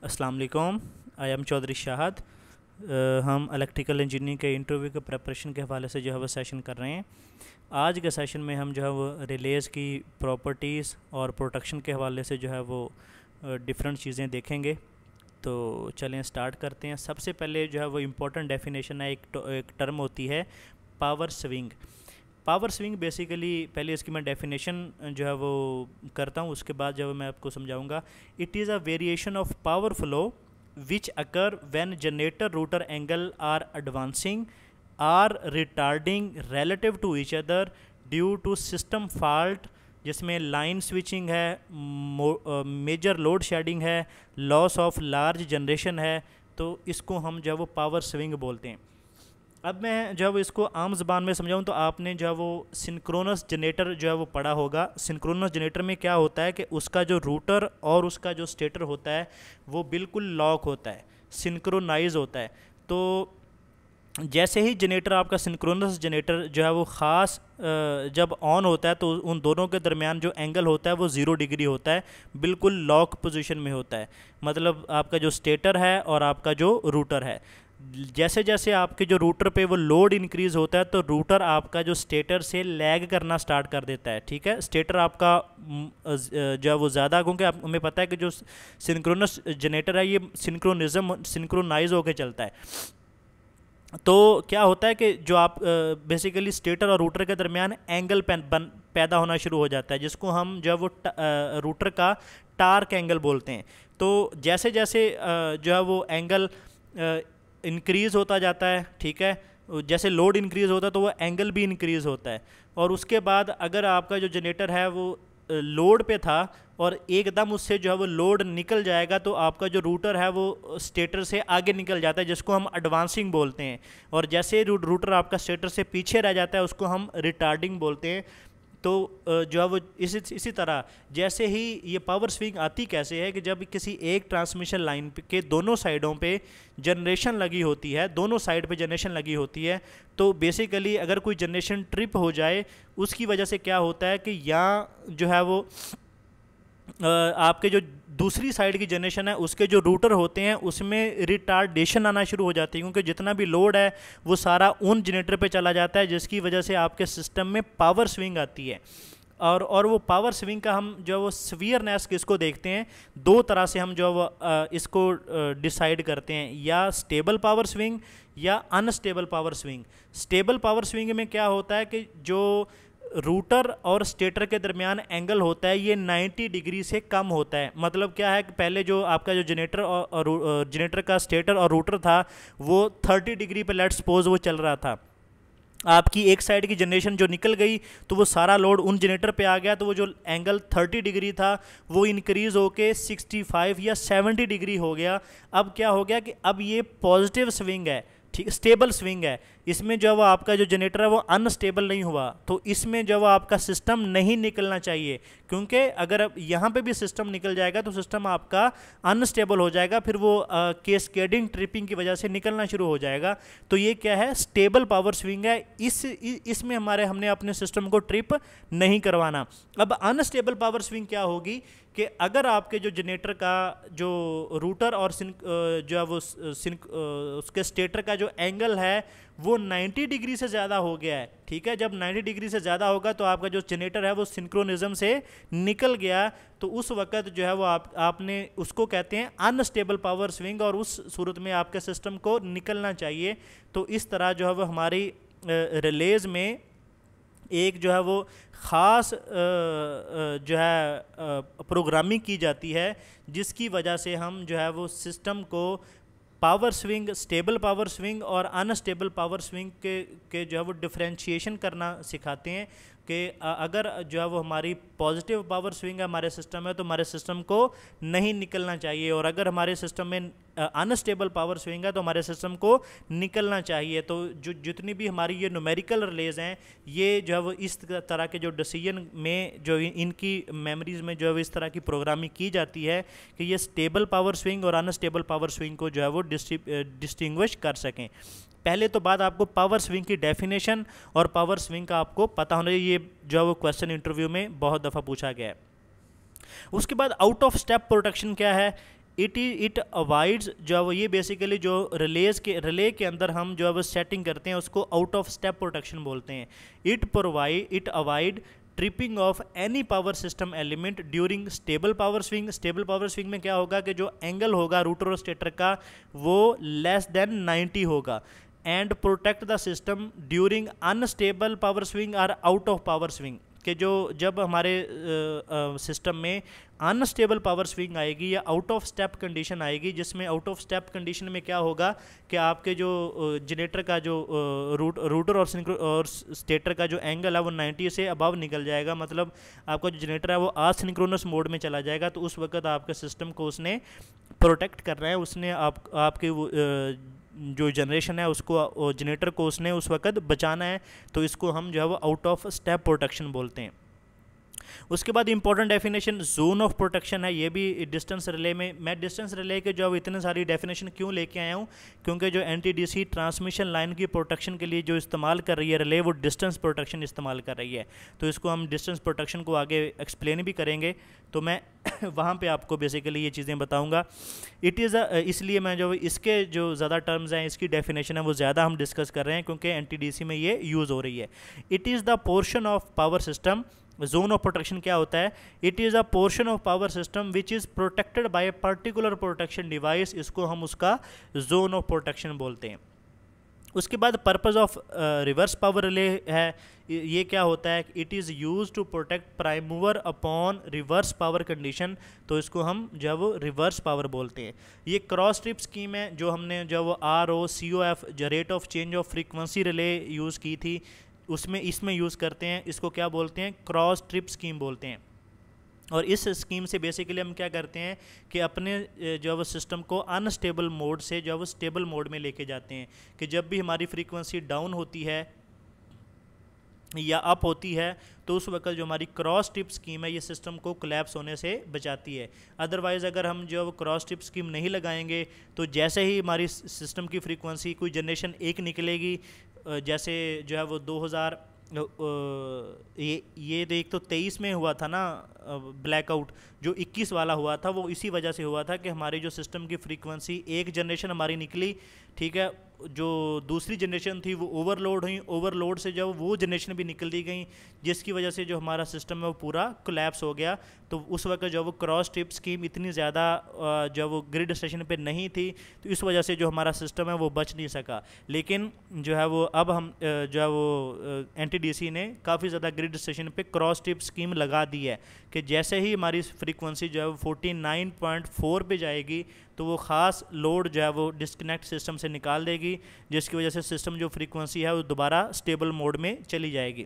अस्सलाम वालेकुम। I am Chaudhary Shahad. हम इलेक्ट्रिकल इंजीनियरिंग के इंटरव्यू के प्रिपरेशन के हवाले से जो है वो सेशन कर रहे हैं। आज के सेशन में हम जो है वो रिलेज़ की प्रॉपर्टीज़ और प्रोटेक्शन के हवाले से जो है वो डिफरेंट चीज़ें देखेंगे। तो चलें स्टार्ट करते हैं। सबसे पहले जो है वो इम्पोर्टेंट डेफिनेशन है, एक टर्म होती है power swing. Power swing basically पहले इसकी मैं डेफिनेशन जो है वो करता हूँ, उसके बाद जो है मैं आपको समझाऊंगा। It is a variation of power flow which occur when generator rotor angle are advancing or retarding relative to each other due to system fault, जिसमें लाइन स्विचिंग है, मेजर लोड शेडिंग है, लॉस ऑफ लार्ज जनरेशन है। तो इसको हम जो है वो पावर स्विंग बोलते हैं। अब मैं जो है वो इसको आम ज़बान में समझाऊँ तो आपने जो है वो सिंक्रोनस जनरेटर जो है वो पढ़ा होगा। सिंक्रोनस जनरेटर में क्या होता है कि उसका जो रूटर और उसका जो स्टेटर होता है वो बिल्कुल लॉक होता है, सिंक्रोनाइज होता है। तो जैसे ही जनरेटर आपका सिंक्रोनस जनरेटर जो है वो ख़ास जब ऑन होता है तो उन दोनों के दरमियान जो एंगल होता है वो 0 डिग्री होता है, बिल्कुल लॉक पोजीशन में होता है। मतलब आपका जो स्टेटर है और आपका जो रूटर है, जैसे जैसे आपके जो रूटर पे वो लोड इंक्रीज होता है तो रूटर आपका जो स्टेटर से लैग करना स्टार्ट कर देता है। ठीक है, स्टेटर आपका जो है वो ज़्यादा, क्योंकि आप हमें पता है कि जो सिंक्रोनस जनरेटर है ये सिंक्रोनाइज होकर चलता है। तो क्या होता है कि जो आप बेसिकली स्टेटर और रूटर के दरमियान एंगल पैदा होना शुरू हो जाता है, जिसको हम जो है वो रूटर का टार्क एंगल बोलते हैं। तो जैसे जैसे जो है वो एंगल इंक्रीज़ होता जाता है, ठीक है, जैसे लोड इंक्रीज़ होता है तो वो एंगल भी इंक्रीज़ होता है। और उसके बाद अगर आपका जो जनरेटर है वो लोड पे था और एकदम उससे जो है वो लोड निकल जाएगा तो आपका जो रूटर है वो स्टेटर से आगे निकल जाता है, जिसको हम एडवांसिंग बोलते हैं। और जैसे रूटर आपका स्टेटर से पीछे रह जाता है उसको हम रिटार्डिंग बोलते हैं। तो जो है वो इसी तरह जैसे ही ये पावर स्विंग आती कैसे है कि जब किसी एक ट्रांसमिशन लाइन के दोनों साइडों पे जनरेशन लगी होती है, दोनों साइड पे जनरेशन लगी होती है, तो बेसिकली अगर कोई जनरेशन ट्रिप हो जाए उसकी वजह से क्या होता है कि यहाँ जो है वो आपके जो दूसरी साइड की जनरेशन है उसके जो रूटर होते हैं उसमें रिटार्डेशन आना शुरू हो जाती है, क्योंकि जितना भी लोड है वो सारा उन जनरेटर पे चला जाता है, जिसकी वजह से आपके सिस्टम में पावर स्विंग आती है। और वो पावर स्विंग का हम जो वो स्फीयरनेस किसको देखते हैं, दो तरह से हम जो वो इसको डिसाइड करते हैं, या स्टेबल पावर स्विंग या unstable power swing. Stable power swing में क्या होता है कि जो रूटर और स्टेटर के दरमियान एंगल होता है ये 90 डिग्री से कम होता है। मतलब क्या है कि पहले जो आपका जो जनरेटर और जनरेटर का स्टेटर और रूटर था वो 30 डिग्री पे लेट्स सपोज वो चल रहा था। आपकी एक साइड की जनरेशन जो निकल गई तो वो सारा लोड उन जनरेटर पे आ गया, तो वो जो एंगल 30 डिग्री था वो इंक्रीज होके 65 या 70 डिग्री हो गया। अब क्या हो गया कि अब ये पॉजिटिव स्विंग है, ठीक, स्टेबल स्विंग है। इसमें जो वो आपका जो जनरेटर है वो अनस्टेबल नहीं हुआ, तो इसमें जो वो आपका सिस्टम नहीं निकलना चाहिए, क्योंकि अगर अब यहाँ पे भी सिस्टम निकल जाएगा तो सिस्टम आपका अनस्टेबल हो जाएगा, फिर वो कैस्केडिंग ट्रिपिंग की वजह से निकलना शुरू हो जाएगा। तो ये क्या है, स्टेबल पावर स्विंग है। इसमें हमने अपने सिस्टम को ट्रिप नहीं करवाना। अब अनस्टेबल पावर स्विंग क्या होगी कि अगर आपके जो जनरेटर का जो रूटर और जो है वो उसके स्टेटर का जो एंगल है वो 90 डिग्री से ज़्यादा हो गया है, ठीक है, जब 90 डिग्री से ज़्यादा होगा तो आपका जो जनरेटर है वो सिंक्रोनिज्म से निकल गया, तो उस वक्त जो है वो आपने उसको कहते हैं अनस्टेबल पावर स्विंग, और उस सूरत में आपके सिस्टम को निकलना चाहिए। तो इस तरह जो है वो हमारी रिलेज़ में एक जो है वो ख़ास जो है प्रोग्रामिंग की जाती है, जिसकी वजह से हम जो है वो सिस्टम को power swing, stable power swing और अनस्टेबल पावर स्विंग के जो है वो डिफरेंशिएशन करना सिखाते हैं कि अगर जो है वो हमारी पॉजिटिव पावर स्विंग है हमारे सिस्टम में तो हमारे सिस्टम को नहीं निकलना चाहिए, और अगर हमारे सिस्टम में अनस्टेबल पावर स्विंग है तो हमारे सिस्टम को निकलना चाहिए। तो जो जितनी भी हमारी ये न्यूमेरिकल रिलेज हैं ये जो है वो इस तरह के जो डिसीजन में जो इनकी मेमोरीज में जो है इस तरह की प्रोग्रामिंग की जाती है कि ये स्टेबल पावर स्विंग और अनस्टेबल पावर स्विंग को जो है वो डिस्टिंग्विश कर सकें। पहले तो बात आपको पावर स्विंग की डेफिनेशन और पावर स्विंग का आपको पता होना चाहिए, ये जो है वो क्वेश्चन इंटरव्यू में बहुत दफ़ा पूछा गया है। उसके बाद आउट ऑफ स्टेप प्रोटेक्शन क्या है, इट अवॉइड्स जो है वो ये बेसिकली जो रिले के अंदर हम जो है वो सेटिंग करते हैं उसको आउट ऑफ स्टेप प्रोटेक्शन बोलते हैं। It avoid tripping of any power system element during stable power swing. Stable power swing में क्या होगा कि जो एंगल होगा रूटर और स्टेटर का वो लेस देन 90 होगा। And protect the system during unstable power swing और आउट ऑफ पावर स्विंग, कि जो जब हमारे सिस्टम में अनस्टेबल पावर स्विंग आएगी या आउट ऑफ स्टेप कंडीशन आएगी, जिसमें आउट ऑफ स्टेप कंडीशन में क्या होगा कि आपके जो जनरेटर का जो रूटर और स्टेटर का जो एंगल है वो 90 से अबव निकल जाएगा, मतलब आपका जो जनरेटर है वो असिंक्रोनस मोड में चला जाएगा। तो उस वक्त आपके सिस्टम को उसने प्रोटेक्ट करना है, उसने आपके जो जनरेशन है उसको, जनरेटर को उसने उस वक्त बचाना है। तो इसको हम जो है वो आउट ऑफ स्टेप प्रोटेक्शन बोलते हैं। उसके बाद important definition zone of protection है, ये भी डिस्टेंस रिले में। मैं डिस्टेंस रिले के जो इतने सारी डेफिनेशन क्यों लेके आया हूँ, क्योंकि जो एनटीडीसी ट्रांसमिशन लाइन की प्रोटेक्शन के लिए जो इस्तेमाल कर रही है रिले, वो डिस्टेंस प्रोटेक्शन इस्तेमाल कर रही है। तो इसको हम डिस्टेंस प्रोटेक्शन को आगे एक्सप्लेन भी करेंगे, तो मैं वहाँ पे आपको बेसिकली ये चीज़ें बताऊँगा। इसलिए मैं जो इसके जो ज़्यादा टर्म्स हैं, इसकी डेफिनेशन है वो ज़्यादा हम डिस्कस कर रहे हैं क्योंकि एनटीडीसी में ये यूज़ हो रही है। It is the portion of power system. Zone of protection क्या होता है? It is a portion of power system which is protected by particular protection device, इसको हम उसका जोन ऑफ प्रोटेक्शन बोलते हैं। उसके बाद purpose of reverse power relay है, ये क्या होता है? It is use to protect prime mover upon reverse power condition, तो इसको हम जो है वो रिवर्स पावर बोलते हैं। ये क्रॉस ट्रिप स्कीम है जो हमने जो वो ROCOF rate of change of frequency relay use की थी, उसमें इसमें यूज़ करते हैं। इसको क्या बोलते हैं? क्रॉस ट्रिप स्कीम बोलते हैं। और इस स्कीम से बेसिकली हम क्या करते हैं कि अपने जो है वो सिस्टम को अनस्टेबल मोड से जो है वो स्टेबल मोड में लेके जाते हैं, कि जब भी हमारी फ्रीक्वेंसी डाउन होती है या अप होती है तो उस वक्त जो हमारी क्रॉस ट्रिप स्कीम है ये सिस्टम को कोलैप्स होने से बचाती है। अदरवाइज़ अगर हम जो वो क्रॉस ट्रिप स्कीम नहीं लगाएंगे तो जैसे ही हमारी सिस्टम की फ्रीक्वेंसी कोई जनरेशन एक निकलेगी, जैसे जो है वो 2000 ये तो एक तो 23 में हुआ था ना ब्लैकआउट, जो 21 वाला हुआ था वो इसी वजह से हुआ था कि हमारी जो सिस्टम की फ्रीक्वेंसी एक जनरेशन हमारी निकली, ठीक है, जो दूसरी जनरेशन थी वो ओवरलोड हुई, ओवरलोड से जब वो जनरेशन भी निकल दी गई, जिसकी वजह से जो हमारा सिस्टम है वो पूरा कोलैप्स हो गया। तो उस वक्त जो वो क्रॉस ट्रिप स्कीम इतनी ज़्यादा जो वो ग्रिड स्टेशन पे नहीं थी, तो इस वजह से जो हमारा सिस्टम है वो बच नहीं सका। लेकिन जो है वो अब हम जो है वो एनटीडीसी ने काफ़ी ज़्यादा ग्रिड स्टेशन पे क्रॉस ट्रिप स्कीम लगा दी है कि जैसे ही हमारी फ्रीक्वेंसी जो है वो 49.4 पे जाएगी तो वो ख़ास लोड जो है वो डिस्कनेक्ट सिस्टम से निकाल देगी, जिसकी वजह से सिस्टम जो फ्रीक्वेंसी है वो दोबारा स्टेबल मोड में चली जाएगी।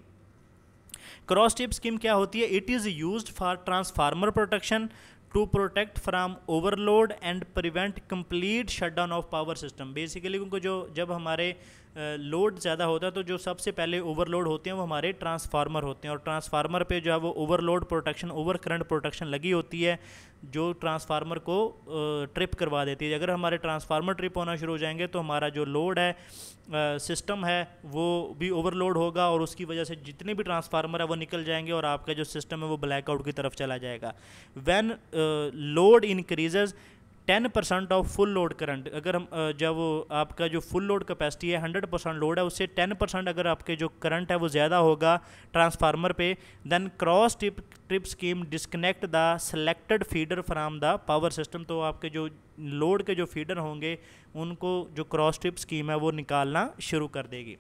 क्रॉस ट्रिप स्कीम क्या होती है? It is used for transformer protection to protect from overload and prevent complete shutdown of power system. Basically उनको जो जब हमारे लोड ज़्यादा होता है तो जो सबसे पहले ओवरलोड होते हैं वो हमारे ट्रांसफार्मर होते हैं, और ट्रांसफार्मर पे जो है वो overload protection, over current protection लगी होती है जो ट्रांसफार्मर को ट्रिप करवा देती है। अगर हमारे ट्रांसफार्मर ट्रिप होना शुरू हो जाएंगे तो हमारा जो लोड है सिस्टम है वो भी ओवरलोड होगा, और उसकी वजह से जितने भी ट्रांसफार्मर है वो निकल जाएंगे और आपका जो सिस्टम है वो ब्लैकआउट की तरफ चला जाएगा। When load increases 10% of full load current, अगर हम जब वो आपका जो फुल लोड कैपेसिटी है 100% लोड है, उससे 10% अगर आपके जो करंट है वो ज़्यादा होगा ट्रांसफार्मर पे, then cross trip scheme disconnect the selected feeder from the power system. तो आपके जो लोड के जो फीडर होंगे उनको जो क्रॉस ट्रिप स्कीम है वो निकालना शुरू कर देगी।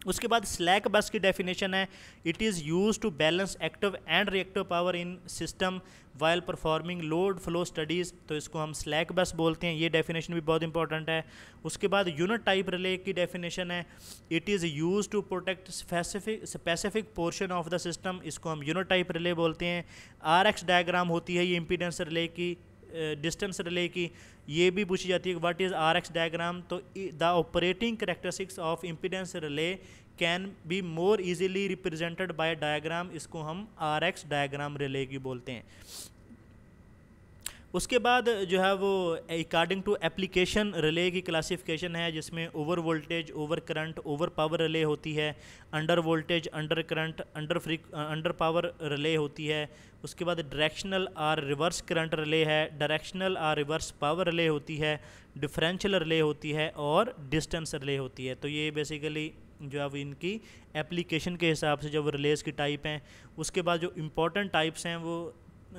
उसके बाद स्लैक बस की डेफिनेशन है, it is use to balance active and reactive power in system while performing load flow studies, तो इसको हम स्लैक बस बोलते हैं। ये डेफिनेशन भी बहुत इंपॉर्टेंट है। उसके बाद यूनिट टाइप रिले की डेफिनेशन है, it is use to protect specific portion of the system, इसको हम यूनिट टाइप रिले बोलते हैं। RX डायग्राम होती है ये इम्पीडेंस रिले की, डिस्टेंस रिले की, ये भी पूछी जाती है कि व्हाट इज़ RX डायग्राम। तो the operating characteristics of impedance relay can be more easily represented by diagram, इसको हम RX डायग्राम रिले की बोलते हैं। उसके बाद जो है वो अकॉर्डिंग टू एप्लीकेशन रिले की क्लासिफिकेशन है, जिसमें over voltage, over current, over power relay होती है, under voltage, under current, under power relay होती है। उसके बाद डायरेक्शनल और रिवर्स करंट रिले है, डायरेक्शनल और रिवर्स पावर रिले होती है, डिफरेंशियल रिले होती है और डिस्टेंस रिले होती है। तो ये बेसिकली जो अब इनकी एप्लीकेशन के हिसाब से जब रिलेज की टाइप हैं। उसके बाद जो इम्पोर्टेंट टाइप्स हैं वो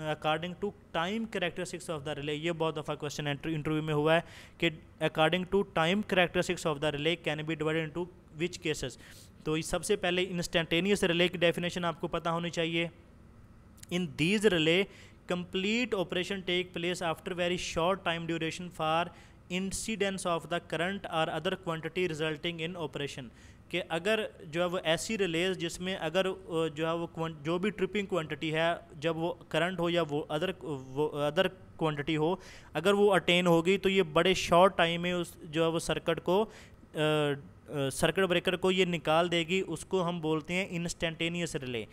according to time characteristics of the relay, ये बहुत दफ़ा क्वेश्चन इंटरव्यू में हुआ है कि according to time characteristics of the relay can be divided into which cases. तो सबसे पहले इंस्टेंटेनियस रिले की डेफिनेशन आपको पता होनी चाहिए। In these relay complete operation take place after very short time duration for incidence of the current और other quantity resulting in operation, कि अगर जो है वो ऐसी रिलेज जिसमें अगर जो है वो जो भी ट्रिपिंग क्वांटिटी है, जब वो करंट हो या वो अदर क्वांटिटी हो, अगर वो अटेन होगी तो ये बड़े शॉर्ट टाइम में उस जो है वो सर्किट ब्रेकर को ये निकाल देगी, उसको हम बोलते हैं इंस्टेंटेनियस रिले।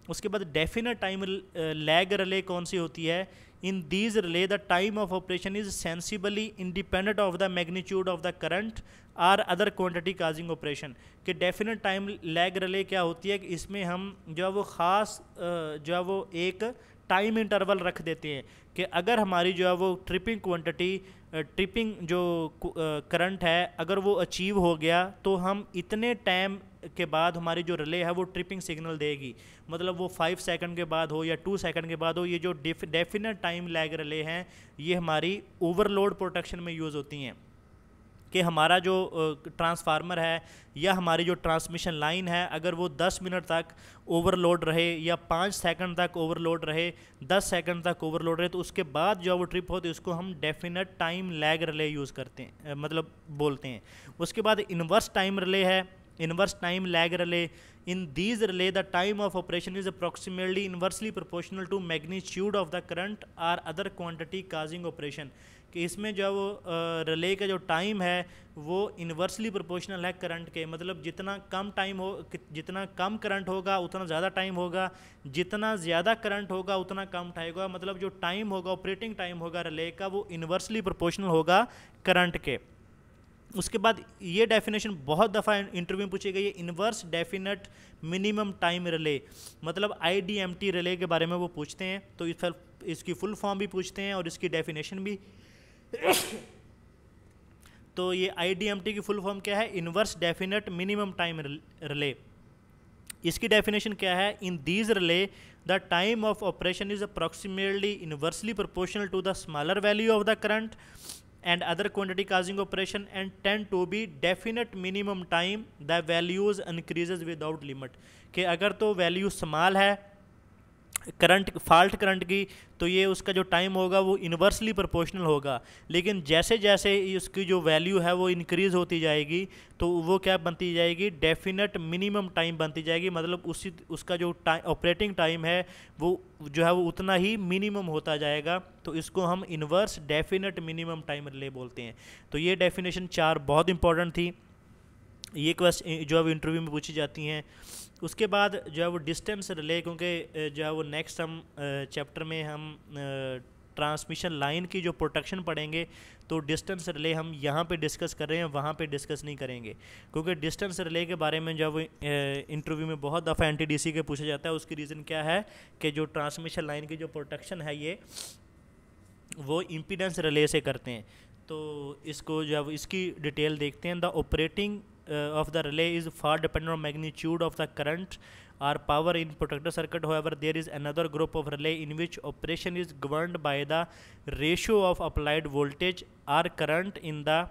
उसके बाद डेफिनेट टाइम लैग रिले कौन सी होती है? In these relay the time of operation is sensibly independent of the magnitude of the current or other quantity causing operation. कि डेफिनेट टाइम लैग रिले क्या होती है कि इसमें हम जो है वो ख़ास जो है वो एक टाइम इंटरवल रख देते हैं कि अगर हमारी जो है वो ट्रिपिंग जो करंट है अगर वो अचीव हो गया तो हम इतने टाइम के बाद हमारी जो रिले है वो ट्रिपिंग सिग्नल देगी। मतलब वो 5 सेकंड के बाद हो या 2 सेकंड के बाद हो, ये जो डेफिनेट टाइम लैग रिले हैं ये हमारी ओवरलोड प्रोटेक्शन में यूज़ होती हैं। कि हमारा जो ट्रांसफार्मर है या हमारी जो ट्रांसमिशन लाइन है अगर वो 10 मिनट तक ओवरलोड रहे या 5 सेकंड तक ओवरलोड रहे, 10 सेकंड तक ओवरलोड रहे, तो उसके बाद जो वो ट्रिप होती है उसको हम definite time lag relay use करते हैं, मतलब बोलते हैं। उसके बाद इन्वर्स टाइम रिले है, inverse time lag relay. In these relay the time of operation is approximately inversely proportional to magnitude of the current और अदर क्वांटिटी काजिंग ऑपरेशन। कि इसमें जो वो रिले का जो टाइम है वो इन्वर्सली प्रोपोर्शनल है करंट के, मतलब जितना कम टाइम हो, जितना कम करंट होगा उतना ज़्यादा टाइम होगा, जितना ज़्यादा करंट होगा उतना कम टाइम होगा। मतलब जो टाइम होगा, ऑपरेटिंग टाइम होगा रिले का, वो इन्वर्सली प्रोपोर्शनल होगा करंट के। उसके बाद ये डेफिनेशन बहुत दफ़ा इंटरव्यू में पूछी गई है, inverse definite minimum time relay, मतलब IDMT रिले के बारे में वो पूछते हैं। तो इसकी फुल फॉर्म भी पूछते हैं और इसकी डेफिनेशन भी। तो ये IDMT की फुल फॉर्म क्या है? Inverse definite minimum time relay. इसकी डेफिनेशन क्या है? In these relay the time of operation is approximately inversely proportional to the smaller value of the current and other quantity causing operation and tend to be definite minimum time the values increases without limit। कि अगर तो value small है current, fault current की, तो ये उसका जो time होगा वो इन्वर्सली प्रोपोर्शनल होगा। लेकिन जैसे जैसे उसकी जो वैल्यू है वो इंक्रीज़ होती जाएगी तो वो क्या बनती जाएगी? डेफिनेट मिनिमम टाइम बनती जाएगी। मतलब उसका जो ऑपरेटिंग टाइम है वो जो है वो उतना ही मिनिमम होता जाएगा। तो इसको हम inverse definite minimum time relay बोलते हैं। तो ये डेफिनेशन 4 बहुत इंपॉर्टेंट थी, ये क्वेश्चन जो अब इंटरव्यू में पूछी जाती हैं। उसके बाद जो है वो डिस्टेंस रिले, क्योंकि जो है वो नेक्स्ट हम चैप्टर में हम ट्रांसमिशन लाइन की जो प्रोटेक्शन पढ़ेंगे, तो डिस्टेंस रिले हम यहाँ पे डिस्कस कर रहे हैं, वहाँ पे डिस्कस नहीं करेंगे। क्योंकि डिस्टेंस रिले के बारे में जब इंटरव्यू में बहुत दफ़ा NTDC के पूछा जाता है, उसकी रीज़न क्या है कि जो ट्रांसमिशन लाइन की जो प्रोटेक्शन है ये वो इम्पीडेंस रिले से करते हैं। तो इसको जब इसकी डिटेल देखते हैं, the operating of the relay is far dependent on magnitude of the current or power in protector circuit. However, there is another group of relay in which operation is governed by the ratio of applied voltage or current in the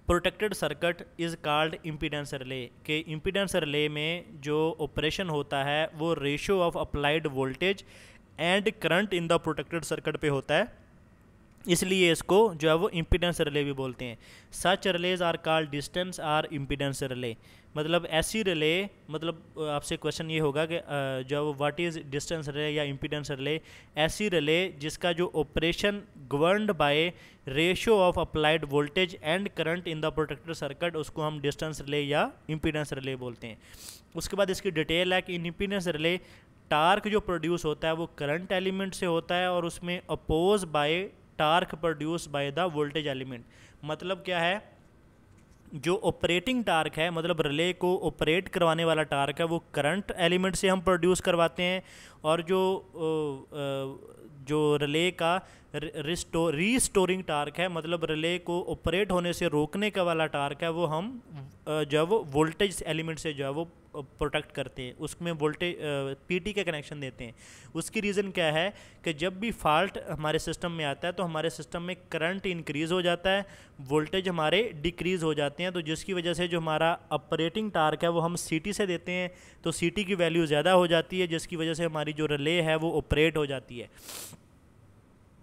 protected circuit is called impedance relay। के impedance relay में जो operation होता है वो ratio of applied voltage and current in the protected circuit पे होता है, इसलिए इसको जो है वो इम्पीडेंस रिले भी बोलते हैं। Such relays are called distance or impedance relay. मतलब ऐसी रिले, मतलब आपसे क्वेश्चन ये होगा कि जो है वो व्हाट इज़ डिस्टेंस रिले या इम्पीडेंस रिले? ऐसी रिले जिसका जो operation governed bye ratio of applied voltage and current in the protected circuit, उसको हम डिस्टेंस रिले या इम्पीडेंस रिले बोलते हैं। उसके बाद इसकी डिटेल है कि इन इम्पीडेंस रिले टार्क जो प्रोड्यूस होता है वो करंट एलिमेंट से होता है और उसमें opposed by torque produced by the voltage element. मतलब क्या है, जो ऑपरेटिंग टार्क है, मतलब रिले को ऑपरेट करवाने वाला टार्क है, वो करंट एलिमेंट से हम प्रोड्यूस करवाते हैं, और जो रिले का रीस्टोरिंग टार्क है, मतलब रिले को ऑपरेट होने से रोकने का वाला टार्क है, वो हम जो है वो वोल्टेज एलिमेंट से जो है वो प्रोटेक्ट करते हैं, उसमें वोल्टेज पीटी का कनेक्शन देते हैं। उसकी रीज़न क्या है कि जब भी फॉल्ट हमारे सिस्टम में आता है तो हमारे सिस्टम में करंट इंक्रीज़ हो जाता है, वोल्टेज हमारे डिक्रीज़ हो जाते हैं, तो जिसकी वजह से जो हमारा ऑपरेटिंग टार्क है वो हम सीटी से देते हैं, तो सीटी की वैल्यू ज़्यादा हो जाती है, जिसकी वजह से हमारी जो रिले है वो ऑपरेट हो जाती है।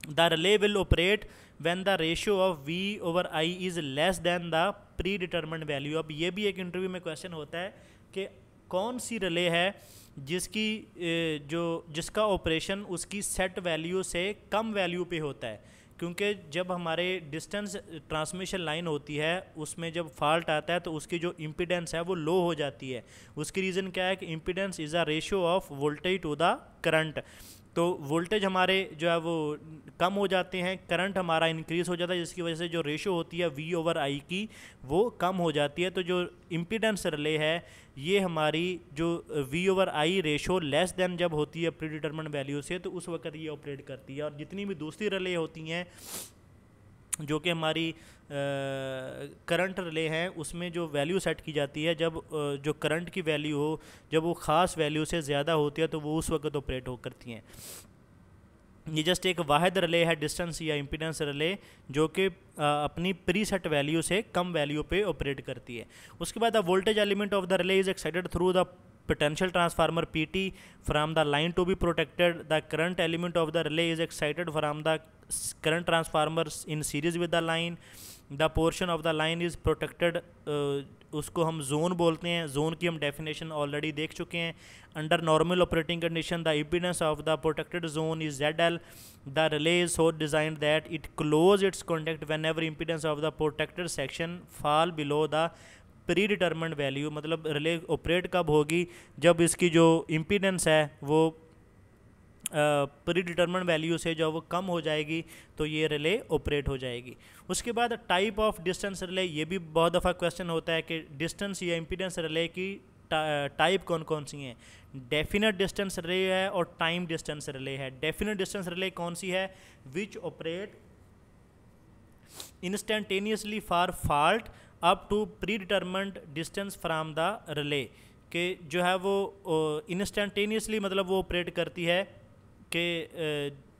The relay will operate when the ratio of V over I is less than the predetermined value। अब ये भी एक इंटरव्यू में क्वेश्चन होता है कि कौन सी रिले है जिसका ऑपरेशन उसकी सेट वैल्यू से कम वैल्यू पे होता है, क्योंकि जब हमारे डिस्टेंस ट्रांसमिशन लाइन होती है उसमें जब फॉल्ट आता है तो उसकी जो इम्पीडेंस है वो लो हो जाती है। उसकी रीज़न क्या है कि impedance is a ratio of voltage to the current, तो वोल्टेज हमारे जो है वो कम हो जाते हैं, करंट हमारा इंक्रीज़ हो जाता है, जिसकी वजह से जो रेशो होती है V ओवर I की वो कम हो जाती है। तो जो इम्पीडेंस रिले है ये हमारी जो V over I ratio less than जब होती है प्रीडिटरमिन्ड वैल्यू से, तो उस वक्त ये ऑपरेट करती है। और जितनी भी दूसरी रिले होती हैं जो कि हमारी करंट रिले हैं, उसमें जो वैल्यू सेट की जाती है, जब जो करंट की वैल्यू हो जब वो ख़ास वैल्यू से ज़्यादा होती है तो वो उस वक्त ऑपरेट हो करती हैं। ये जस्ट एक वाहिद रिले है डिस्टेंस या इम्पीडेंस रिले जो कि अपनी प्री सेट वैल्यू से कम वैल्यू पे ऑपरेट करती है। उसके बाद the voltage element of the relay is excited through the potential transformer PT from the line to be protected. The current element of the relay is excited from the current transformers in series with the line. The portion of the line is protected, उसको हम zone बोलते हैं। Zone की हम definition already देख चुके हैं। Under normal operating condition the impedance of the protected zone is ZL. The relay is so design that it close it's contact when ever impedance of the protected section fall below the pre determined value. मतलब relay operate कब होगी, जब इसकी जो impedance है वो pre determined value से जो वो कम हो जाएगी तो ये रिले ऑपरेट हो जाएगी। उसके बाद टाइप ऑफ डिस्टेंस रिले, ये भी बहुत दफ़ा क्वेश्चन होता है कि डिस्टेंस या इम्पीडेंस रिले की टाइप कौन कौन सी हैं। डेफिनेट डिस्टेंस रिले है और टाइम डिस्टेंस रिले है। डेफिनेट डिस्टेंस रिले कौन सी है? Which operate instantaneously for fault up to predetermined distance from the relay, के जो है वो इंस्टेंटेनियसली मतलब वो ऑपरेट करती है कि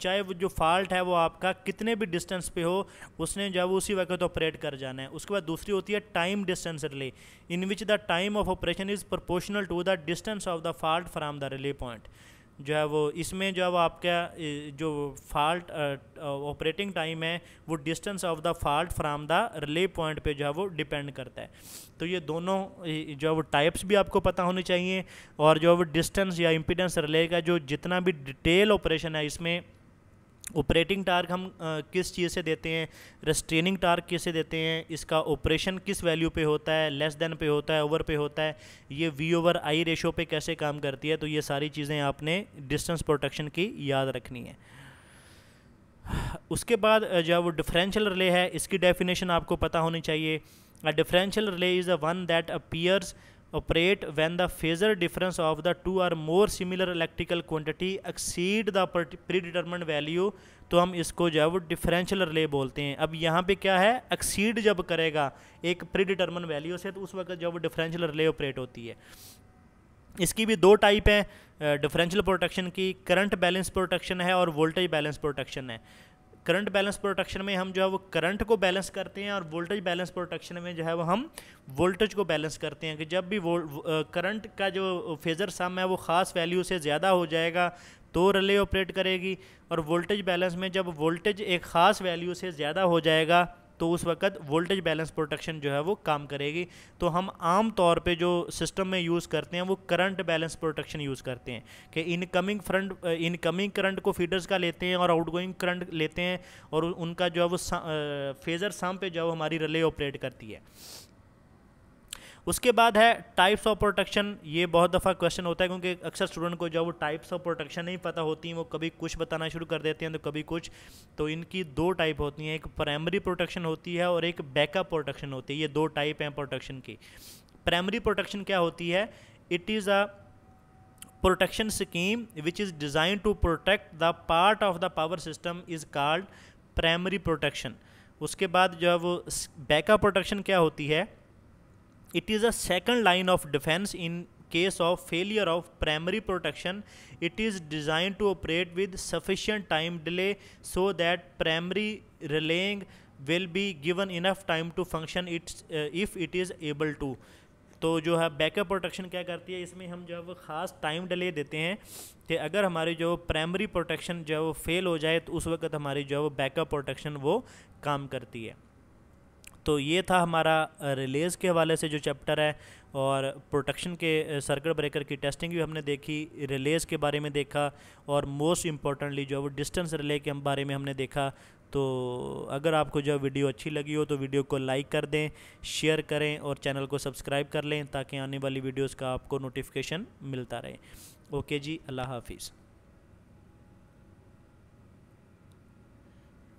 चाहे वो जो फॉल्ट है वो आपका कितने भी डिस्टेंस पे हो उसने जो है वो उसी वक्त ऑपरेट कर जाना है। उसके बाद दूसरी होती है time distance relay, in which the time of operation is proportional to the distance of the fault from the relay point. जो है वो इसमें जो है वो आपका जो फॉल्ट ऑपरेटिंग टाइम है वो distance of the fault from the relay point पे जो है वो डिपेंड करता है। तो ये दोनों जो है वो टाइप्स भी आपको पता होनी चाहिए, और जो है वो डिस्टेंस या इम्पीडेंस रिले का जो जितना भी डिटेल ऑपरेशन है इसमें ऑपरेटिंग टार्क हम किस चीज़ से देते हैं, रेस्ट्रेनिंग टार्क किससे देते हैं, इसका ऑपरेशन किस वैल्यू पे होता है, लेस देन पे होता है, ओवर पे होता है, ये V ओवर I रेशो पे कैसे काम करती है। तो ये सारी चीज़ें आपने डिस्टेंस प्रोटेक्शन की याद रखनी है। उसके बाद जो है वो डिफरेंशियल रिले है, इसकी डेफिनेशन आपको पता होनी चाहिए। A differential relay is a one that appears operate when the phasor difference of the two or more similar electrical quantity exceed the predetermined value। तो हम इसको जो है वो डिफरेंशियल रिले बोलते हैं। अब यहाँ पे क्या है, एक्सीड जब करेगा एक प्रीडिटर्मिन वैल्यू से तो उस वक्त जब वो डिफरेंशियल रिले ऑपरेट होती है। इसकी भी दो टाइप है डिफरेंशियल प्रोटेक्शन की, करंट बैलेंस प्रोटेक्शन है और वोल्टेज बैलेंस प्रोटेक्शन है। करंट बैलेंस प्रोटेक्शन में हम जो है वो करंट को बैलेंस करते हैं, और वोल्टेज बैलेंस प्रोटेक्शन में जो है वो हम वोल्टेज को बैलेंस करते हैं कि जब भी करंट का जो फेजर सम है वो ख़ास वैल्यू से ज़्यादा हो जाएगा तो रिले ऑपरेट करेगी, और वोल्टेज बैलेंस में जब वोल्टेज एक ख़ास वैल्यू से ज़्यादा हो जाएगा तो उस वक्त वोल्टेज बैलेंस प्रोटेक्शन जो है वो काम करेगी। तो हम आम तौर पे जो सिस्टम में यूज़ करते हैं वो करंट बैलेंस प्रोटेक्शन यूज़ करते हैं कि इनकमिंग करंट को फीडर्स का लेते हैं और आउटगोइंग करंट लेते हैं, और उनका जो है वो फेजर सम पे जो है हमारी रिले ऑपरेट करती है। उसके बाद है टाइप्स ऑफ प्रोटेक्शन। ये बहुत दफ़ा क्वेश्चन होता है क्योंकि अक्सर स्टूडेंट को जो वो टाइप्स ऑफ प्रोटेक्शन नहीं पता होती हैं, वो कभी कुछ बताना शुरू कर देते हैं तो कभी कुछ। तो इनकी दो टाइप होती हैं, एक प्राइमरी प्रोटेक्शन होती है और एक बैकअप प्रोटेक्शन होती है। ये दो टाइप हैं प्रोटेक्शन की। प्राइमरी प्रोटेक्शन क्या होती है? It is a protection scheme which is designed to protect the part of the power system is called primary protection। उसके बाद जो है वो बैकअप प्रोटेक्शन क्या होती है? It is a second line of defence in case of failure of primary protection. It is designed to operate with sufficient time delay so that primary relaying will be given enough time to function if it is able to। तो जो है backup protection क्या करती है, इसमें हम जो है वो ख़ास टाइम डिले देते हैं कि अगर हमारी जो प्राइमरी प्रोटेक्शन जो है वो फेल हो जाए तो उस वक्त हमारी जो है वो बैकअप प्रोटेक्शन वो काम करती है। तो ये था हमारा रिलेज़ के हवाले से जो चैप्टर है, और प्रोटेक्शन के सर्किट ब्रेकर की टेस्टिंग भी हमने देखी, रिलेज़ के बारे में देखा, और मोस्ट इम्पॉर्टेंटली जो है वो डिस्टेंस रिले के बारे में हमने देखा। तो अगर आपको जो वीडियो अच्छी लगी हो तो वीडियो को लाइक कर दें, शेयर करें और चैनल को सब्सक्राइब कर लें ताकि आने वाली वीडियोस का आपको नोटिफिकेशन मिलता रहे। ओके जी, अल्लाह हाफिज़।